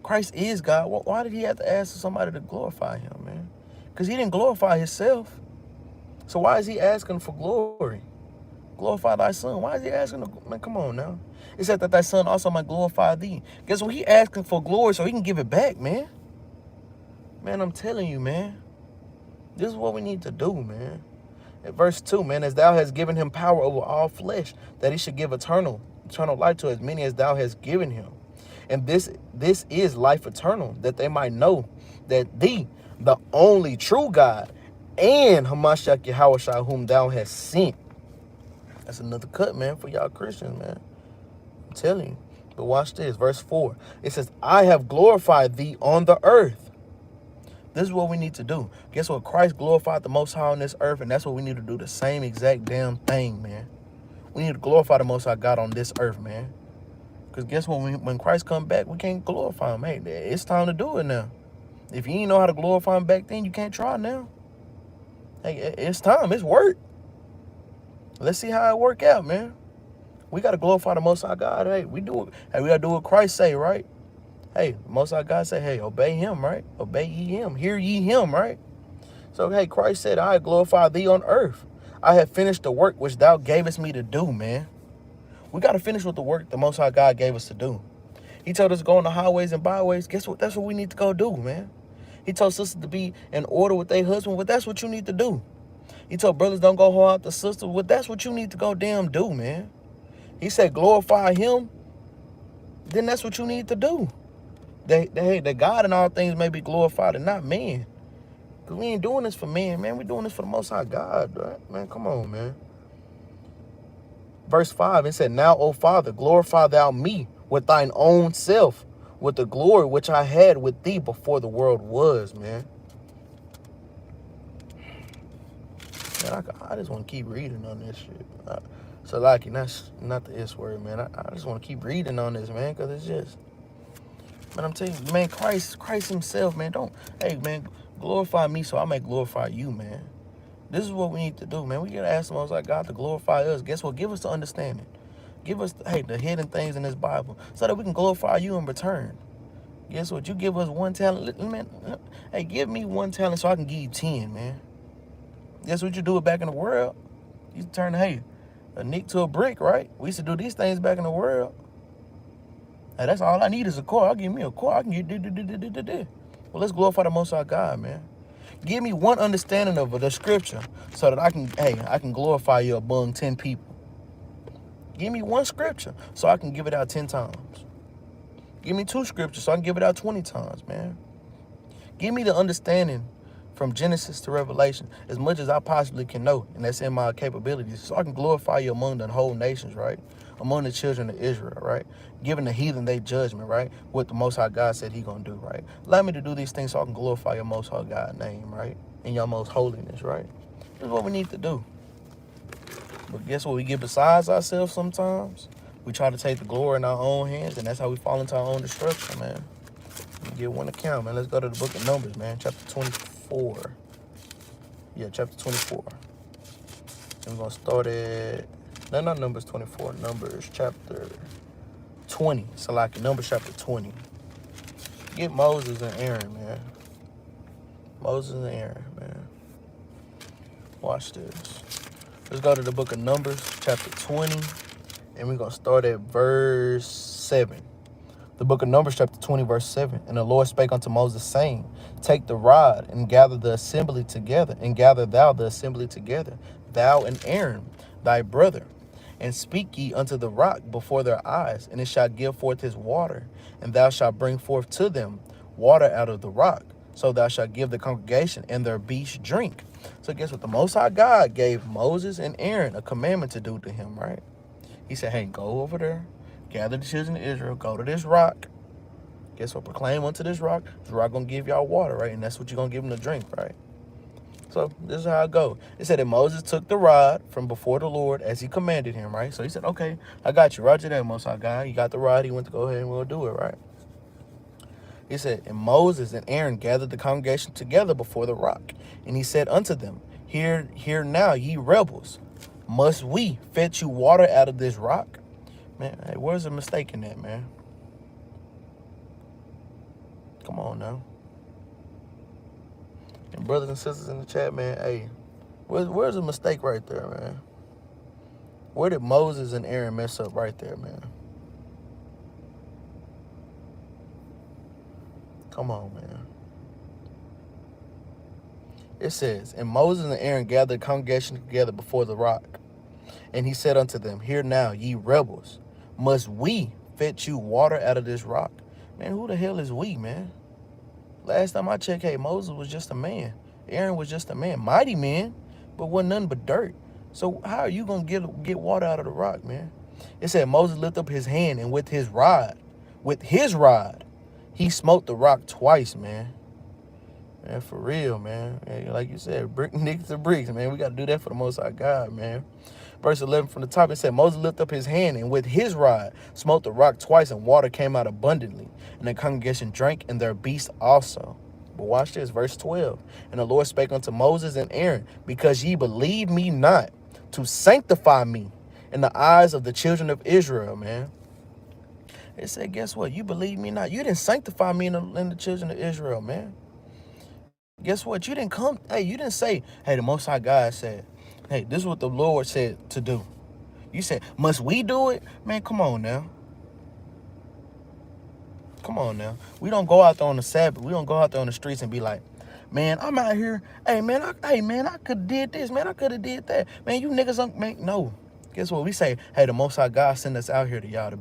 Christ is God, why did he have to ask somebody to glorify him, man? Because he didn't glorify himself. So why is he asking for glory? Glorify thy son. Why is he asking? Man, come on now. It said that thy son also might glorify thee. Guess what? He asking for glory so he can give it back, man. Man, I'm telling you, man. This is what we need to do, man. In verse 2, man, as thou hast given him power over all flesh, that he should give eternal life to as many as thou hast given him. And this is life eternal, that they might know that thee, the only true God, and Hamashiach Yahushua, whom thou hast sent. That's another cut, man, for y'all Christians, man. I'm telling you. But watch this, verse 4. It says, I have glorified thee on the earth. This is what we need to do. Guess what? Christ glorified the Most High on this earth, and that's what we need to do, the same exact damn thing, man. We need to glorify the Most High God on this earth, man. Because guess what? When Christ come back, we can't glorify him. Hey, it's time to do it now. If you didn't know how to glorify him back then, you can't try now. Hey, it's time. It's work. Let's see how it work out, man. We got to glorify the Most High God. Hey, we do it. Hey, we got to do what Christ say, right? Hey, the Most High God say, hey, obey him, right? Obey ye him. Hear ye him, right? So, hey, Christ said, I glorify thee on earth. I have finished the work which thou gavest me to do, man. We got to finish with the work the Most High God gave us to do. He told us to go on the highways and byways. Guess what? That's what we need to go do, man. He told sisters to be in order with their husband. Well, that's what you need to do. He told brothers don't go hold out the sister. Well, that's what you need to go damn do, man. He said glorify him. Then that's what you need to do. That God in all things may be glorified and not man. Because we ain't doing this for man, man. We're doing this for the Most High God, right? Man, come on, man. Verse 5, it said, Now, O Father, glorify thou me with thine own self, with the glory which I had with thee before the world was, man. Man, I just want to keep reading on this shit. So, like, that's not the S word, man. I just want to keep reading on this, man, because it's just... Man, I'm telling you, man, Christ himself, man, hey, man, glorify me so I may glorify you, man. This is what we need to do, man. We got to ask the Most High God to glorify us. Guess what? Give us the understanding. Give us, hey, the hidden things in this Bible so that we can glorify you in return. Guess what? You give us one talent, man. Hey, give me one talent so I can give you 10, man. Guess what you do it back in the world? You turn, hey, a nick to a brick, right? We used to do these things back in the world. Hey, that's all I need is a core. I'll give me a core. I can get. Well, let's glorify the Most High God, man. Give me one understanding of the scripture so that I can glorify you among 10 people. Give me one scripture so I can give it out 10 times. Give me 2 scriptures so I can give it out 20 times, man. Give me the understanding from Genesis to Revelation as much as I possibly can know, and that's in my capabilities, so I can glorify you among the whole nations, right? Among the children of Israel, right? Giving the heathen their judgment, right? What the Most High God said he gonna do, right? Allow me to do these things so I can glorify your Most High God name, right? And your most holiness, right? This is what we need to do. But guess what? We get besides ourselves sometimes. We try to take the glory in our own hands, and that's how we fall into our own destruction, man. We get one account, man. Let's go to the book of Numbers, man. Chapter 24. Yeah, chapter 24. And we're going to start at... No, not Numbers 24. Numbers chapter 20. So like Numbers chapter 20. Get Moses and Aaron, man. Moses and Aaron, man. Watch this. Let's go to the book of Numbers, chapter 20, and we're going to start at verse 7. The book of Numbers, chapter 20, verse 7. And the Lord spake unto Moses, saying, Take the rod, and gather the assembly together, and gather thou the assembly together, thou and Aaron, thy brother, and speak ye unto the rock before their eyes, and it shall give forth his water, and thou shalt bring forth to them water out of the rock. So thou shalt give the congregation and their beasts drink. So guess what? The Most High God gave Moses and Aaron a commandment to do to him, right? He said, hey, go over there, gather the children of Israel, go to this rock. Guess what? Proclaim unto this rock going to give y'all water, right? And that's what you're going to give them to drink, right? So this is how it goes. It said that Moses took the rod from before the Lord as he commanded him, right? So he said, okay, I got you. Roger that, Most High God. You got the rod. He went to go ahead and we'll do it, right? He said, and Moses and Aaron gathered the congregation together before the rock. And he said unto them, Hear now, ye rebels. Must we fetch you water out of this rock? Man, hey, where's the mistake in that, man? Come on now. And brothers and sisters in the chat, man, hey, where's the mistake right there, man? Where did Moses and Aaron mess up right there, man? Come on, man. It says, and Moses and Aaron gathered the congregation together before the rock. And he said unto them, Hear now, ye rebels, must we fetch you water out of this rock? Man, who the hell is we, man? Last time I checked, hey, Moses was just a man. Aaron was just a man. Mighty man, but wasn't nothing but dirt. So how are you going to get water out of the rock, man? It said Moses lifted up his hand, and with his rod, he smote the rock twice, man. Man, for real, man. Hey, like you said, brick nicks to bricks, man. We got to do that for the Most High God, man. Verse 11 from the top, it said, Moses lifted up his hand, and with his rod smote the rock twice, and water came out abundantly. And the congregation drank, and their beasts also. But watch this, verse 12. And the Lord spake unto Moses and Aaron, Because ye believe me not, to sanctify me in the eyes of the children of Israel, man. It said, guess what? You believe me not. You didn't sanctify me in the children of Israel, man. Guess what? You didn't come. Hey, you didn't say, hey, the Most High God said, hey, this is what the Lord said to do. You said, must we do it? Man, come on now. Come on now. We don't go out there on the Sabbath. We don't go out there on the streets and be like, man, I'm out here. Hey, man, I could have did this. Man, I could have did that. Man, you niggas don't make no. Guess what? We say, hey, the Most High God sent us out here to y'all to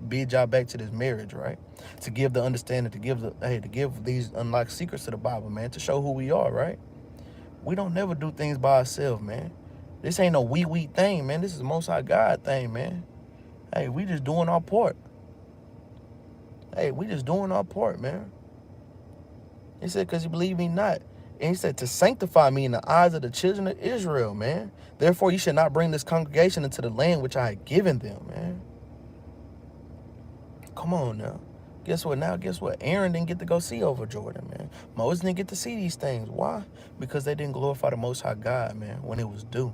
bid y'all back to this marriage, right? To give the understanding, to give these unlocked secrets to the Bible, man, to show who we are, right? We don't never do things by ourselves, man. This ain't no we thing, man. This is the Most High God thing, man. Hey, we just doing our part. Hey, we just doing our part, man. He said, because you believe me not. And he said, to sanctify me in the eyes of the children of Israel, man. Therefore, you should not bring this congregation into the land which I had given them, man. Come on now. Guess what? Now, guess what? Aaron didn't get to go see over Jordan, man. Moses didn't get to see these things. Why? Because they didn't glorify the Most High God, man, when it was due.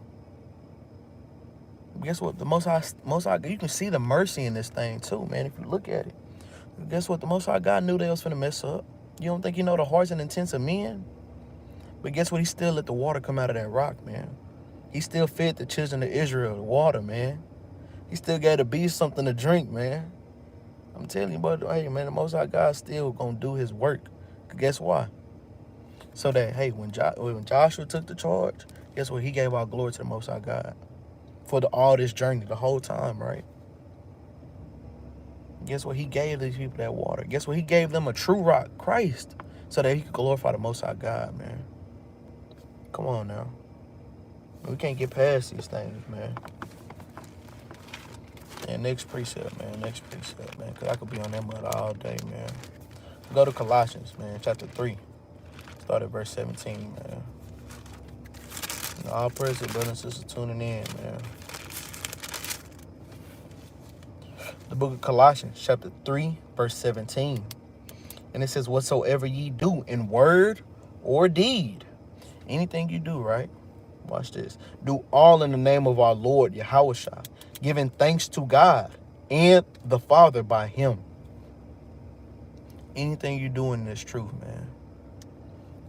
Guess what? The Most High, you can see the mercy in this thing too, man. If you look at it, guess what? The Most High God knew they was finna mess up. You don't think you know the hearts and intents of men? But guess what? He still let the water come out of that rock, man. He still fed the children of Israel the water, man. He still gave the beast something to drink, man. I'm telling you, but hey, man, the Most High God still gonna do His work. Guess why? So that, hey, when Joshua took the charge, guess what? He gave all glory to the Most High God for all this journey, the whole time, right? Guess what? He gave these people that water. Guess what? He gave them a true rock, Christ, so that he could glorify the Most High God, man. Come on now. We can't get past these things, man. And next precept, man. Because I could be on that mud all day, man. Go to Colossians, man, chapter 3. Start at verse 17, man. And all praise to brothers and sisters tuning in, man. The book of Colossians, chapter 3, verse 17. And it says, whatsoever ye do in word or deed, anything you do, right? Watch this. Do all in the name of our Lord, Yahushua, giving thanks to God and the Father by Him. Anything you do in this truth, man.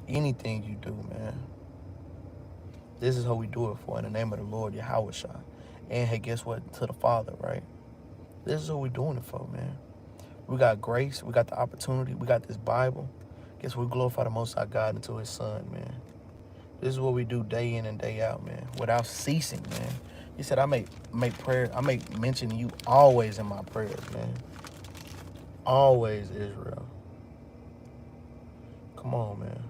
Anything you do, man. This is how we do it for, in the name of the Lord, Yahushua. And hey, guess what? To the Father, right? This is what we're doing it for, man. We got grace. We got the opportunity. We got this Bible. Guess what? We glorify the Most High God into His Son, man. This is what we do day in and day out, man, without ceasing, man. He said, I make prayer. I make mention of you always in my prayers, man. Always, Israel. Come on, man.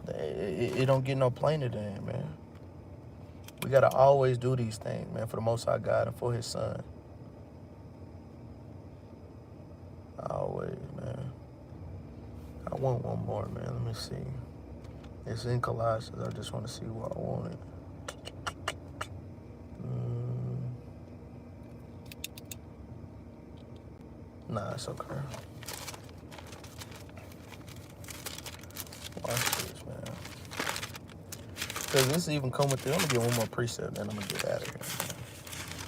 It don't get no plainer than that, man. We got to always do these things, man, for the Most High God and for His Son. Always, man. I want one more, man. Let me see. It's in Colossians. I just want to see what I wanted. Nah, it's okay. Watch this, man. Because this even come with it. I'm going to get one more precept, then I'm going to get out of here, man.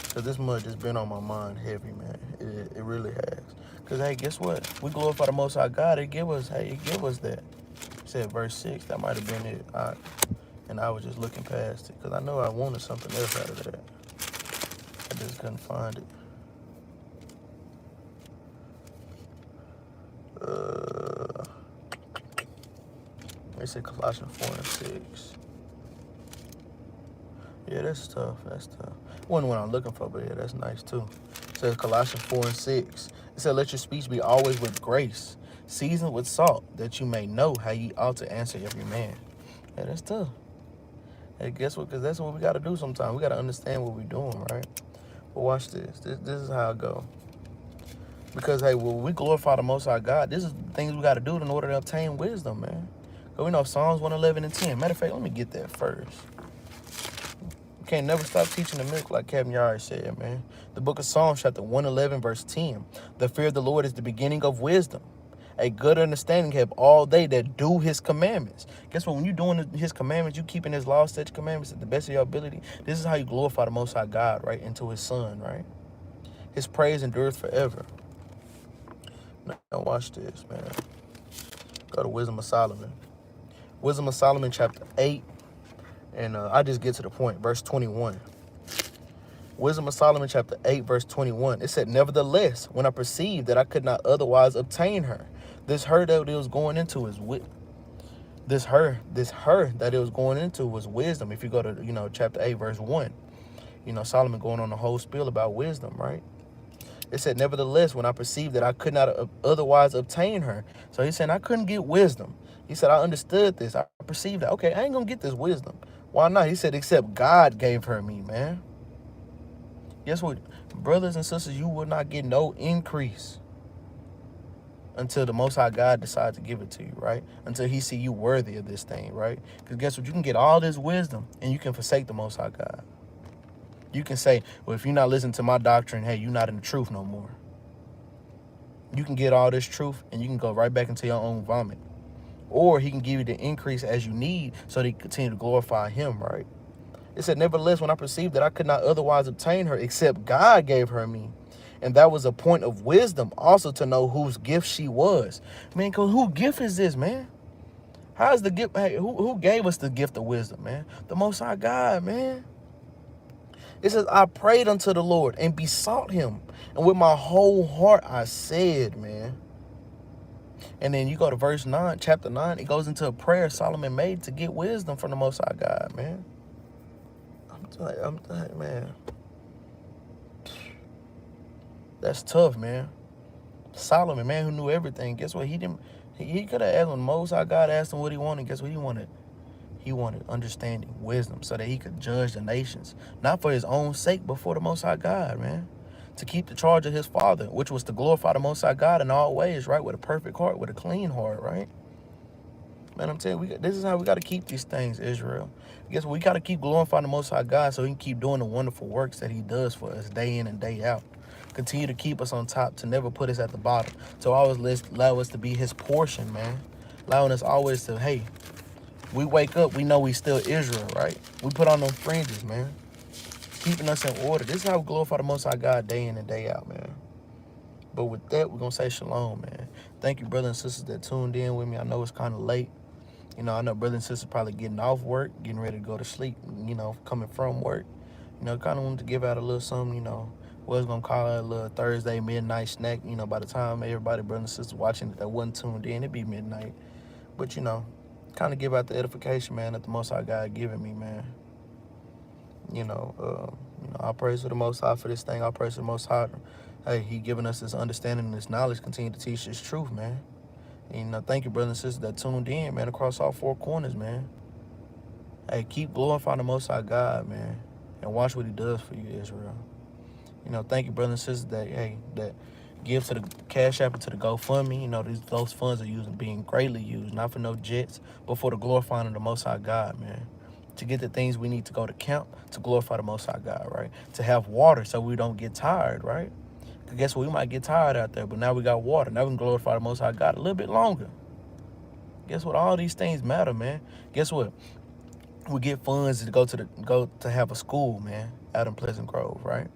Because this mud just been on my mind heavy, man. It really has. Because, hey, guess what? We glorify the Most High God. It give us that. It said verse 6. That might have been it. And I was just looking past it. Because I know I wanted something else out of that. I just couldn't find it. They said Colossians 4 and 6. Yeah, that's tough. Wasn't what I'm looking for, but yeah, that's nice too. It says Colossians 4 and 6. It said, let your speech be always with grace, seasoned with salt, that you may know how ye ought to answer every man. Yeah, that's tough. Hey, guess what? Because that's what we got to do sometimes. We got to understand what we're doing, right? But watch this. This is how it go. Because, hey, when we glorify the Most High God, this is the things we got to do in order to obtain wisdom, man. Because we know Psalms 111 and 10. Matter of fact, let me get that first. You can't never stop teaching the milk, like Capt said, man. The book of Psalms, chapter 111, verse 10. The fear of the Lord is the beginning of wisdom. A good understanding have all they that do His commandments. Guess what? When you're doing His commandments, you keeping His laws, statutes, commandments at the best of your ability. This is how you glorify the Most High God, right? Into His Son, right? His praise endureth forever. Now watch this, man. Go to Wisdom of Solomon. Wisdom of Solomon, chapter 8. And I just get to the point, verse 21. Wisdom of Solomon, chapter 8, verse 21. It said, nevertheless, when I perceived that I could not otherwise obtain her, this her that it was going into is this her that it was going into was wisdom. If you go to, chapter 8, verse 1, Solomon going on the whole spiel about wisdom, right? It said, nevertheless, when I perceived that I could not otherwise obtain her. So he's saying I couldn't get wisdom. He said, I understood this. I perceived that. Okay, I ain't going to get this wisdom. Why not? He said, except God gave her me, man. Guess what? Brothers and sisters, you will not get no increase until the Most High God decides to give it to you, right? Until He see you worthy of this thing, right? Because guess what? You can get all this wisdom and you can forsake the Most High God. You can say, well, if you're not listening to my doctrine, hey, you're not in the truth no more. You can get all this truth and you can go right back into your own vomit. Or He can give you the increase as you need so that you continue to glorify Him, right? It said, nevertheless, when I perceived that I could not otherwise obtain her, except God gave her me. And that was a point of wisdom also to know whose gift she was. Man, cause who gift is this, man? How is the gift? Hey, who gave us the gift of wisdom, man? The Most High God, man. It says, I prayed unto the Lord and besought him. And with my whole heart I said, man. And then you go to verse 9, chapter 9, it goes into a prayer Solomon made to get wisdom from the Most High God, man. I'm like, man. That's tough, man. Solomon, man, who knew everything. Guess what? He could have asked when the Most High God asked him what he wanted. Guess what he wanted? He wanted understanding, wisdom, so that he could judge the nations. Not for his own sake, but for the Most High God, man. To keep the charge of his father, which was to glorify the Most High God in all ways, right? With a perfect heart, with a clean heart, right? Man, I'm telling you, this is how we got to keep these things, Israel. Guess what? We got to keep glorifying the Most High God so he can keep doing the wonderful works that he does for us day in and day out. Continue to keep us on top, to never put us at the bottom. To always allow us to be his portion, man. Allowing us always to, hey, we wake up, we know we still Israel, right? We put on those fringes, man. Keeping us in order. This is how we glorify the Most High God day in and day out, man. But with that, we're going to say shalom, man. Thank you, brothers and sisters that tuned in with me. I know it's kind of late. You know, I know brothers and sisters probably getting off work, getting ready to go to sleep, you know, coming from work. You know, kind of wanted to give out a little something, you know. Was going to call it a little Thursday midnight snack. You know, by the time everybody, brothers and sisters watching it that wasn't tuned in, it'd be midnight. But, you know, kind of give out the edification, man, that the Most High God given me, man. You know, I praise for the Most High for this thing. I praise for the Most High. Hey, he giving us this understanding and this knowledge. Continue to teach this truth, man. And, you know, thank you, brothers and sisters that tuned in, man, across all four corners, man. Hey, keep glorifying the Most High God, man, and watch what he does for you, Israel. You know, thank you, brothers and sisters that, hey, that give to the Cash App and to the GoFundMe. You know, those funds are being greatly used, not for no jets, but for the glorifying of the Most High God, man. To get the things we need to go to camp to glorify the Most High God, right? To have water so we don't get tired, right? Because guess what? We might get tired out there, but now we got water. Now we can glorify the Most High God a little bit longer. Guess what? All these things matter, man. Guess what? We get funds to go to have a school, man, out in Pleasant Grove, right?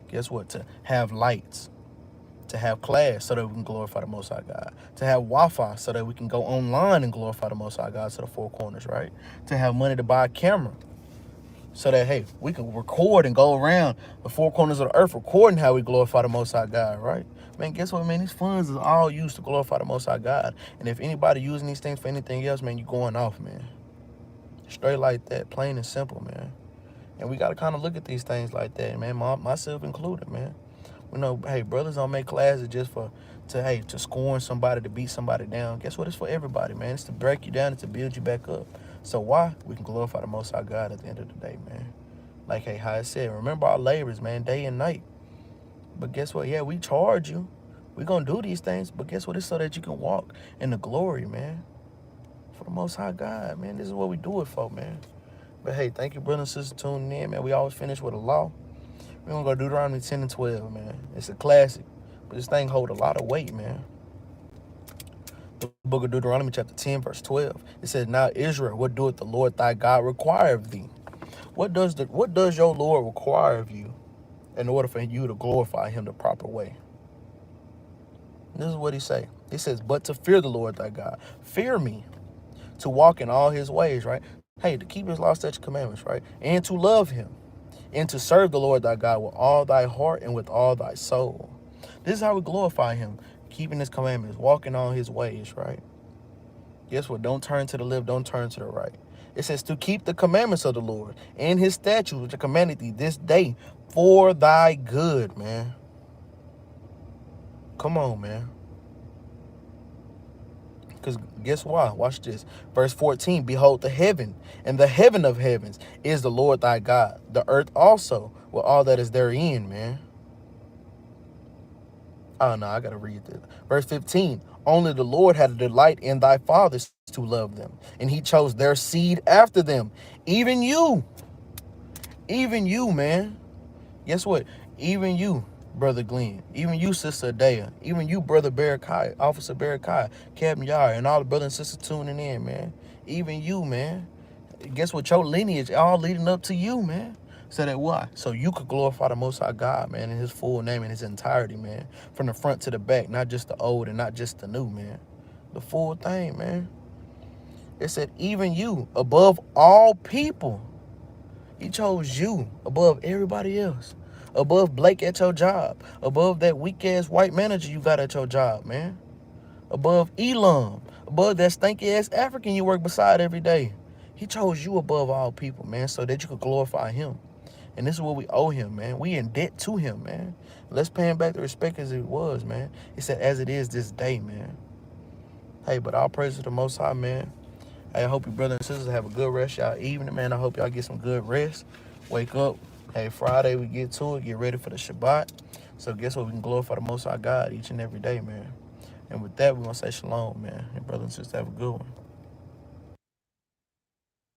Guess what? To have lights, to have class so that we can glorify the Most High God, to have Wi-Fi so that we can go online and glorify the Most High God to the four corners, right? To have money to buy a camera so that, hey, we can record and go around the four corners of the earth recording how we glorify the Most High God, right? Man, guess what, man? These funds are all used to glorify the Most High God. And if anybody using these things for anything else, man, you going off, man. Straight like that, plain and simple, man. And we got to kind of look at these things like that, man, myself included, man. We know, hey, brothers don't make classes just to scorn somebody, to beat somebody down. Guess what? It's for everybody, man. It's to break you down. It's to build you back up. So why? We can glorify the Most High God at the end of the day, man. Like, hey, how I said, remember our labors, man, day and night. But guess what? Yeah, we charge you. We're going to do these things. But guess what? It's so that you can walk in the glory, man. For the Most High God, man. This is what we do it for, man. But hey, thank you, brothers and sisters, tuning in, man. We always finish with a law. We're going to go Deuteronomy 10 and 12, man. It's a classic. But this thing hold a lot of weight, man. The book of Deuteronomy chapter 10, verse 12. It says, now Israel, what doeth the Lord thy God require of thee? What does your Lord require of you in order for you to glorify him the proper way? And this is what he say. He says, but to fear the Lord thy God. Fear me. To walk in all his ways, right? Hey, to keep his law, statutes, commandments, right? And to love him. And to serve the Lord thy God with all thy heart and with all thy soul. This is how we glorify him. Keeping his commandments, walking on his ways, right? Guess what? Don't turn to the left, don't turn to the right. It says to keep the commandments of the Lord and his statutes, which are commanded thee this day for thy good, man. Come on, man. Because guess why? Watch this. Verse 14, behold, the heaven and the heaven of heavens is the Lord thy God. The earth also with all that is therein, man. Oh, no, I got to read this. Verse 15, only the Lord had a delight in thy fathers to love them, and he chose their seed after them. Even you, man. Guess what? Even you, Brother Glenn, even you, Sister Adea, even you, Brother Barakai, Officer Barakai, Capt, and all the brothers and sisters tuning in, man. Even you, man. guess what? Your lineage all leading up to you, man. So that why? So you could glorify the Most High God, man, in his full name, in his entirety, man. From the front to the back, not just the old and not just the new, man. The full thing, man. It said, even you, above all people. He chose you above everybody else. Above Blake at your job. Above that weak-ass white manager you got at your job, man. Above Elam. Above that stinky-ass African you work beside every day. He chose you above all people, man, so that you could glorify him. And this is what we owe him, man. We in debt to him, man. Let's pay him back the respect as it was, man. He said, as it is this day, man. Hey, but all praise to the Most High, man. Hey, I hope you brothers and sisters have a good rest y'all evening, man. I hope y'all get some good rest. Wake up. Hey, Friday we get to it. Get ready for the Shabbat. So guess what? We can glorify the Most High God each and every day, man. And with that, we're going to say shalom, man. And brothers and sisters, have a good one.